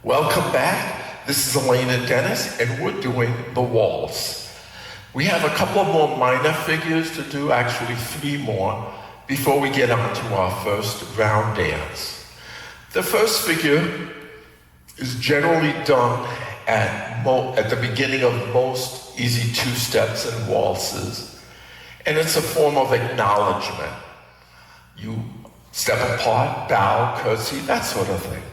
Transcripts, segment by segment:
Welcome back. This is Elaine and Dennis, and we're doing the waltz. We have a couple more minor figures to do, actually 3 more, before we get on to our first round dance. The first figure is generally done at the beginning of most easy 2-steps and waltzes, and it's a form of acknowledgement. You step apart, bow, curtsy, that sort of thing.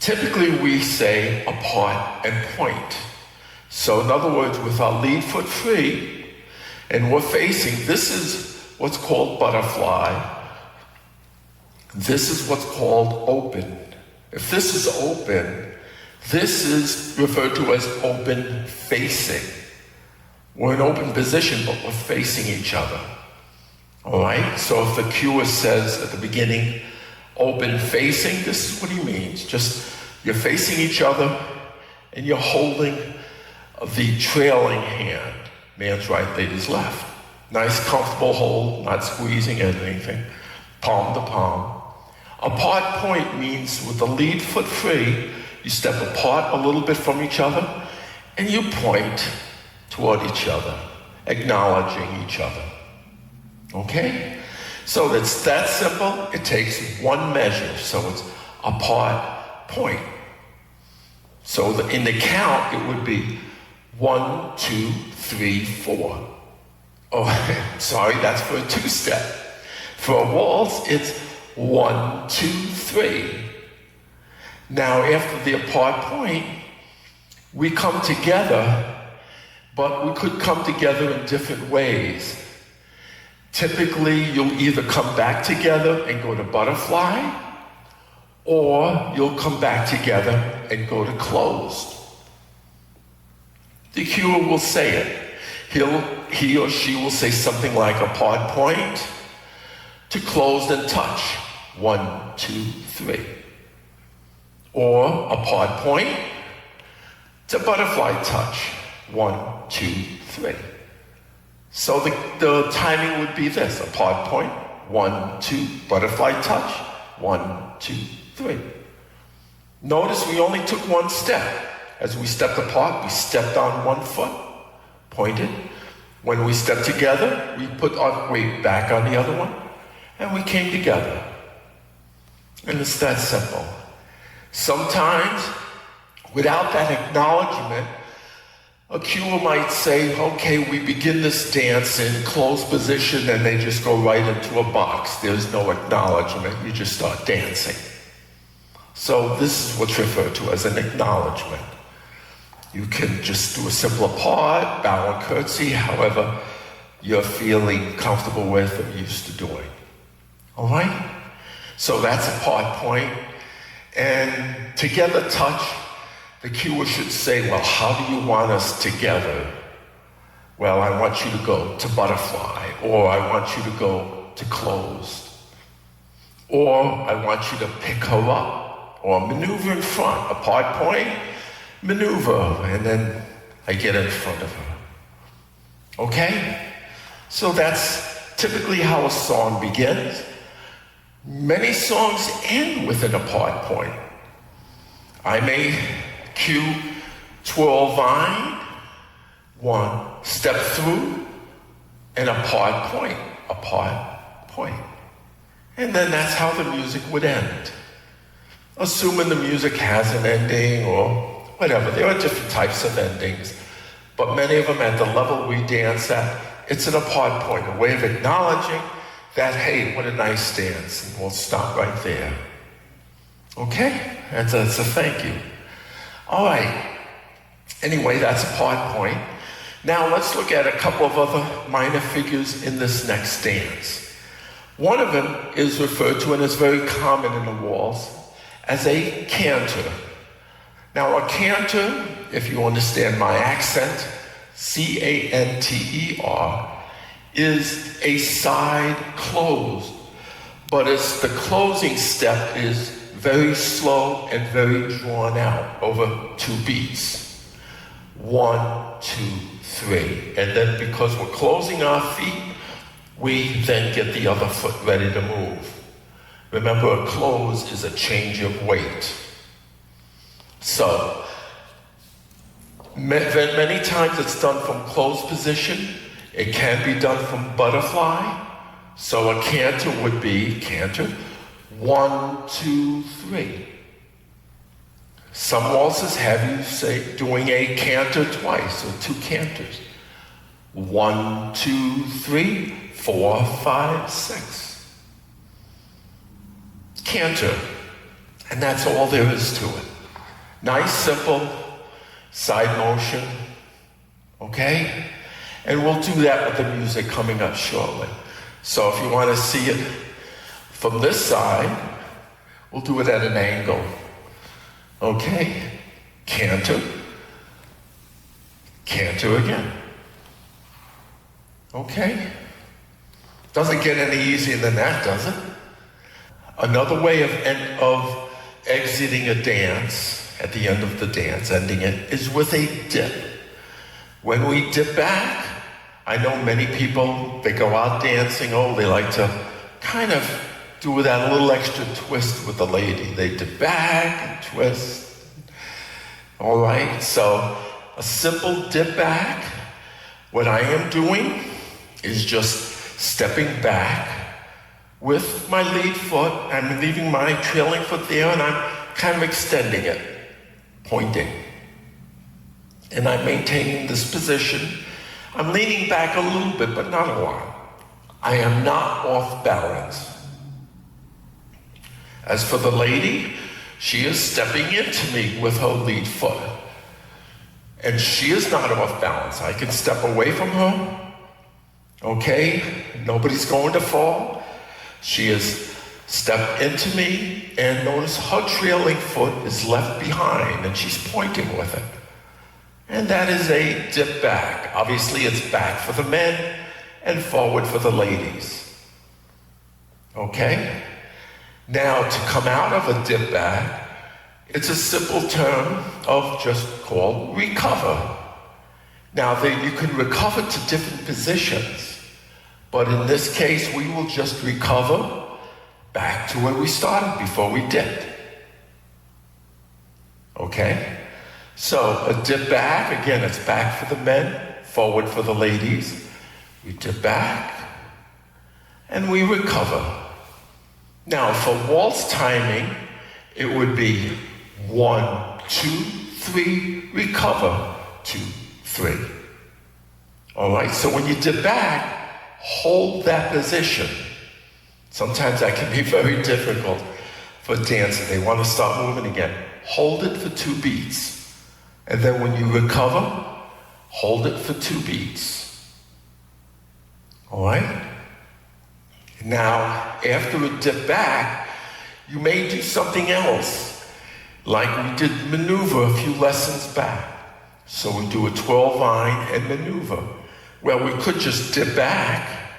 Typically, we say apart and point. So in other words, with our lead foot free, and we're facing, this is what's called butterfly. This is what's called open. If this is open, this is referred to as open facing. We're in open position, but we're facing each other. All right? So if the cuer says at the beginning, open facing, this is what he means. Just you're facing each other and you're holding the trailing hand. Man's right, lady's left. Nice, comfortable hold, not squeezing anything. Palm to palm. Apart point means with the lead foot free, you step apart a little bit from each other and you point toward each other, acknowledging each other. Okay? So it's that simple. It takes 1 measure. So it's apart, point. So in the count, it would be 1, 2, 3, 4. Oh, sorry, that's for a 2-step. For a waltz, it's 1, 2, 3. Now, after the apart point, we come together, but we could come together in different ways. Typically, you'll either come back together and go to butterfly, or you'll come back together and go to closed. The cuer will say it. He or she will say something like apart point to closed and touch. 1, 2, 3. Or apart point to butterfly touch. 1, 2, 3. So the timing would be this: apart point, 1, 2, butterfly touch, 1, 2, 3. Notice we only took 1 step. As we stepped apart, we stepped on 1 foot, pointed. When we stepped together, we put our weight back on the other one, and we came together. And it's that simple. Sometimes, without that acknowledgement, a cuer might say, okay, we begin this dance in closed position, and they just go right into a box. There's no acknowledgement. You just start dancing. So this is what's referred to as an acknowledgement. You can just do a simple apart, bow and curtsy, however you're feeling comfortable with or used to doing. All right? So that's apart point. And together touch, the cuer should say, well, how do you want us together? Well, I want you to go to butterfly, or I want you to go to closed, or I want you to pick her up, or maneuver in front. Apart point, maneuver, and then I get in front of her. Okay? So that's typically how a song begins. Many songs end with an apart point. I may cue twirl vine, 1, step through, and apart point, apart point. And then that's how the music would end. Assuming the music has an ending or whatever. There are different types of endings, but many of them at the level we dance at, it's an apart point, a way of acknowledging that, hey, what a nice dance, and we'll stop right there. Okay? That's a thank you. All right. Anyway, that's apart point. Now let's look at a couple of other minor figures in this next dance. One of them is referred to, and is very common in the waltz, as a canter. Now a canter, if you understand my accent, C-A-N-T-E-R, is a side close, but it's the closing step is very slow and very drawn out over 2 beats. 1, 2, 3. And then because we're closing our feet, we then get the other foot ready to move. Remember, a close is a change of weight. So, many times it's done from closed position. It can be done from butterfly. So a canter would be canter, 1, 2, 3. Some waltzes have you say doing a canter twice or 2 canters. 1, 2, 3, 4, 5, 6. Canter. And that's all there is to it. Nice, simple side motion. Okay? And we'll do that with the music coming up shortly. So if you want to see it from this side, we'll do it at an angle. Okay? Canter. Canter again. Okay? Doesn't get any easier than that, does it? Another way of exiting a dance, at the end of the dance, ending it, is with a dip. When we dip back, I know many people, they go out dancing, they like to kind of do that little extra twist with the lady. They dip back and twist. All right, so a simple dip back. What I am doing is just stepping back with my lead foot. I'm leaving my trailing foot there and I'm kind of extending it, pointing. And I'm maintaining this position. I'm leaning back a little bit, but not a lot. I am not off balance. As for the lady, she is stepping into me with her lead foot. And she is not off balance. I can step away from her. Okay? Nobody's going to fall. She is stepped into me, and notice her trailing foot is left behind, and she's pointing with it. And that is a dip back. Obviously, it's back for the men and forward for the ladies. Okay? Now, to come out of a dip back, it's a simple term of just called recover. Now, you can recover to different positions, but in this case, we will just recover back to where we started before we dipped. Okay? So a dip back, again, it's back for the men, forward for the ladies. We dip back, and we recover. Now, for waltz timing, it would be 1, 2, 3, recover, 2, 3. All right, so when you dip back, hold that position. Sometimes that can be very difficult for dancers. They want to start moving again. Hold it for 2 beats. And then when you recover, hold it for 2 beats. All right? Now, after a dip back, you may do something else, like we did maneuver a few lessons back. So we do a 12-line and maneuver, where we could just dip back,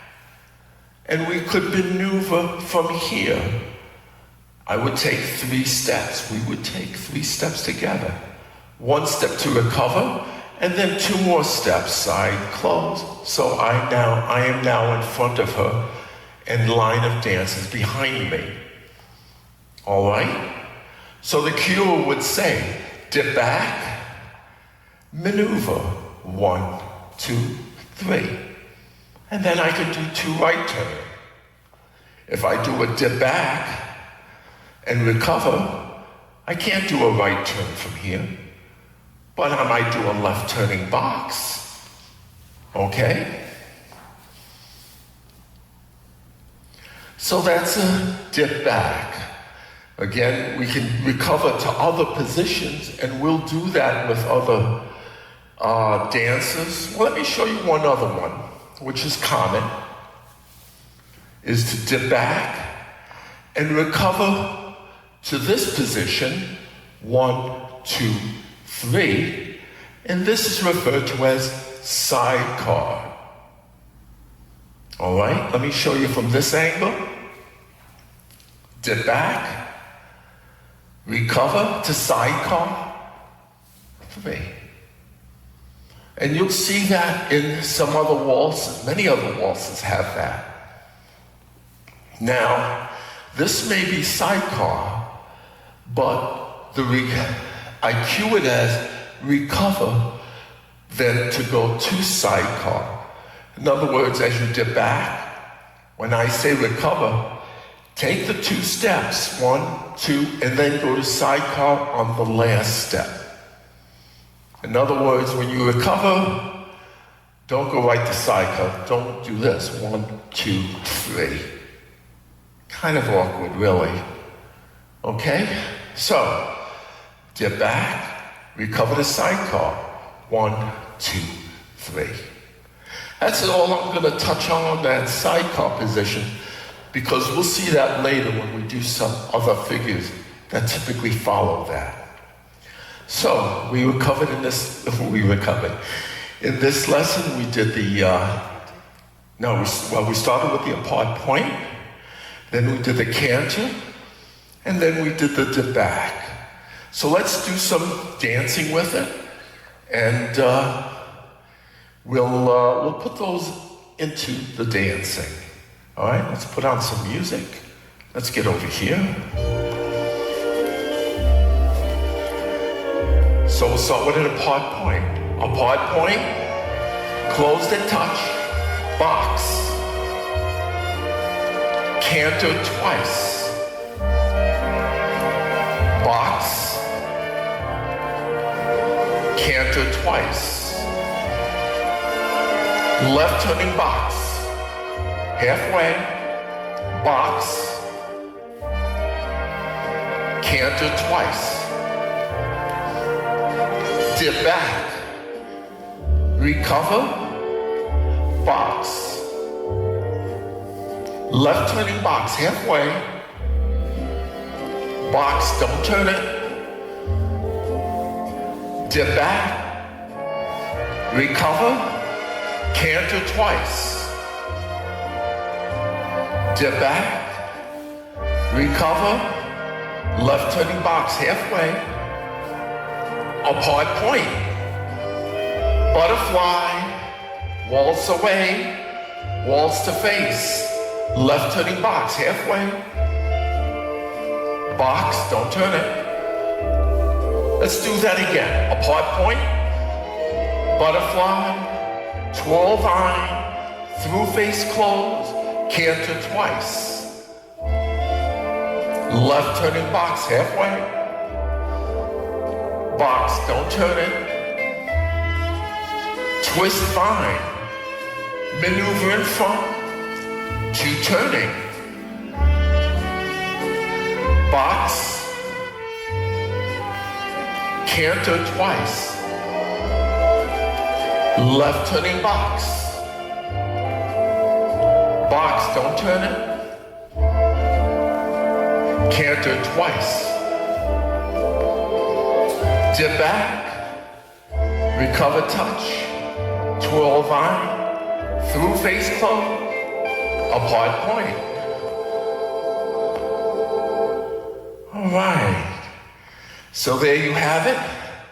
and we could maneuver from here. I would take 3 steps. We would take 3 steps together. 1 step to recover, and then 2 more steps, side close. So I am now in front of her, and line of dancers behind me. All right? So the cue would say, dip back, maneuver, 1, 2, 3. And then I could do 2 right turns. If I do a dip back and recover, I can't do a right turn from here. But I might do a left turning box. Okay? So that's a dip back. Again, we can recover to other positions, and we'll do that with other dancers. Well, let me show you one other one, which is common, is to dip back and recover to this position, 1, 2, 3, and this is referred to as sidecar. All right, let me show you from this angle. Dip back, recover to sidecar, 3. And you'll see that in some other waltzes. Many other waltzes have that. Now, this may be sidecar, but I cue it as recover, then to go to sidecar. In other words, as you dip back, when I say recover, take the 2 steps, 1, 2, and then go to sidecar on the last step. In other words, when you recover, don't go right to sidecar. Don't do this. 1, 2, 3. Kind of awkward, really. Okay? So, dip back, recover to sidecar. 1, 2, 3. That's all I'm going to touch on, that sidecar position, because we'll see that later when we do some other figures that typically follow that. So, we recovered in this, In this lesson, we did we started with the apart point, then we did the canter, and then we did the dip back. So let's do some dancing with it, and we'll put those into the dancing. All right, let's put on some music. Let's get over here. So we'll start with an apart point. Apart point, closed and touch, box, canter twice, box, canter twice, left turning box, halfway, box, canter twice, dip back, recover, box, left turning box, halfway, box, don't turn it, dip back, recover, canter twice, dip back, recover, left turning box, halfway, apart point, butterfly, waltz away, waltz to face, left turning box, halfway, box, don't turn it. Let's do that again. Apart point, butterfly, twirl vine, through face close, canter twice, left turning box, halfway, box, don't turn it. Twist vine, maneuver in front, 2 turning, box, canter twice, left turning box, box, don't turn it, canter twice, dip back, recover touch, twirl vine, through face close, apart point. All right. So there you have it.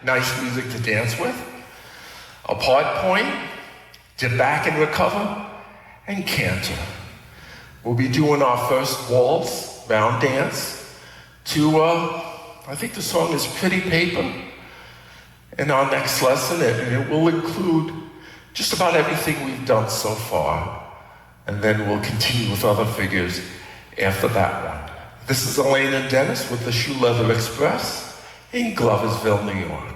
Nice music to dance with. Apart point, dip back and recover, and canter. We'll be doing our first waltz, round dance, to, I think the song is Pretty Paper. In our next lesson, it will include just about everything we've done so far. And then we'll continue with other figures after that one. This is Elaine and Dennis with the Shoe Leather Express in Gloversville, New York.